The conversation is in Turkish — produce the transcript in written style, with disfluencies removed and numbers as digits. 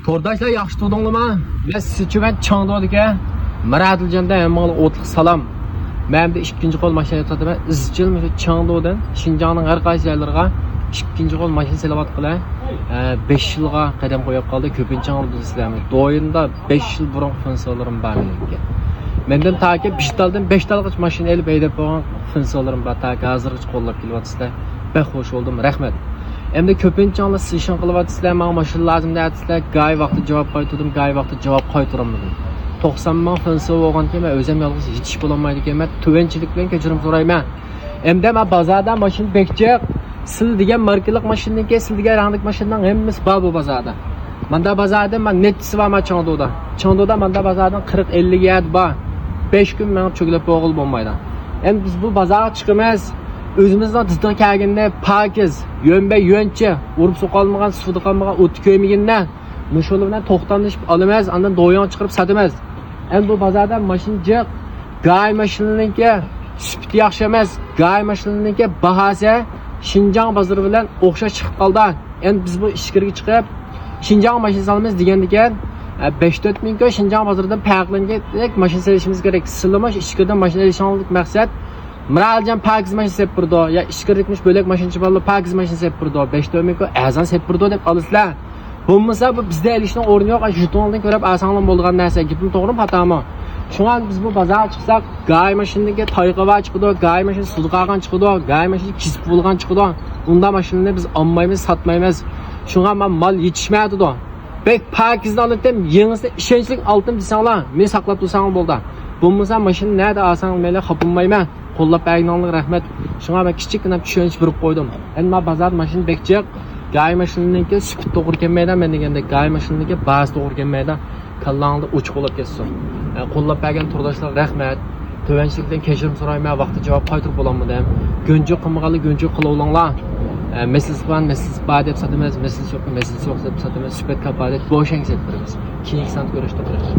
To'rdoshlar yaxshi turdinglarmi? Men siz uchun Changdodga Miradiljonda hammaga o'tliq salom. Men de ikkinchi qo'l mashina sotaman. Izchil shu Changdodan Xinjiangning har qaysi joylariga ikkinchi qo'l mashina salat qilay. 5 yilga qadam qo'yib qoldi. Ko'pincha sizlarni doyinda 5 yil burun funksiyalarim bor menga. Mendan taki 5 talgacha mashina elib haydab qo'ygan funksiyalarim bor. Taki hozirgacha qo'llab kelyapsizlar. Ben hoş oldum. Rahmet. Hem de köpünçanla sişan kılıvatsizler, bana maşın lazım deyatizler. Gay vakti cevap qaytırdım, gay vakti cevap qaytıramadım. 90 man fınsı olgan ki, ben özüm yalnız hiç bulamaydı ki, ben tüvençilikle keçirim sorayım. Hem de ben bazarda maşın bekçek, sil digen markalık maşından ki, sil digen randık maşından hemimiz var bu bazarda. Manda bazarda ben netisi var mı Çando'da. Çando'da manda bazardan 40-50 yer var. 5 gün ben çökülüp oğul bombaydı. Hem biz bu bazara çıkımız. Özümüzden tızdığı kağıdında pakiz, yönbe yönçe, vurup sokalmagan, suda kalmagan, ot köymeginde, müşolubundan toxtanışıp alamaz, andan doyan çıkarıp satamaz. En bu pazarda maşincik, gay maşinlarınki süpütü yaxşı emas, gay maşinlarınki bahası Xinjiang pazarı bilen oxşaş çıkıp kaldı. En biz bu işkirge çıkıp Xinjiang maşin salımız degendiken 5-4 bin köy Xinjiang pazarından farklanacak maşin selişimiz gerek. Sılamaş işkirden maşin elişanlık maksat Miradiljon pakiz maşin sep burdo ya ishkirlikmish bo'lak mashinchi bolalar pakiz maşin sep burdo 5 do'miko azan sep burdo deb olasizlar. Bo'lmasa bu bizda elishning o'rni yo'q. Jutondan ko'rib asanlan bo'lgan narsa. Gapim to'g'rimi, xatomi? Shunga biz bu bozorga chiqsak, gay mashinga toyqava chiqdi, gay mashin sudqagan chiqdi, gay mashin kisib bo'lgan chiqdi. Unda mashinani biz olmaymiz, satmaymiz. Shunga men mal yetishmaydi. Bek pakizdan oldim, yengisi ishonchlik oldim desanglar, men saqlab tursam bo'ldi. Bo'lmasa mashin nerede asan mele xapılmayman. Qo'llab berganingizga rahmat. Shunga men kichikgina tushunch berib qo'ydim. Endi men bozor mashin bekchiq, gay mashinaniki supit to'g'ri kelmaydi men deganda gay mashinaniki ba'zi to'g'ri kelmaydi. Kallangni uchiq bo'lib ketsin. Qo'llab bergan turdoshlar rahmat. Tovanchilikdan kechirim so'rayman, vaqtida javob qaytarib bo'laman. Go'nji qilmaganlik go'nji qilovlanglar. Meselsiz bad deb satamiz, meselsiz yo'q deb satamiz. Supit kapalet bo'shang settiramiz. Keyingi sant ko'rishda qilamiz.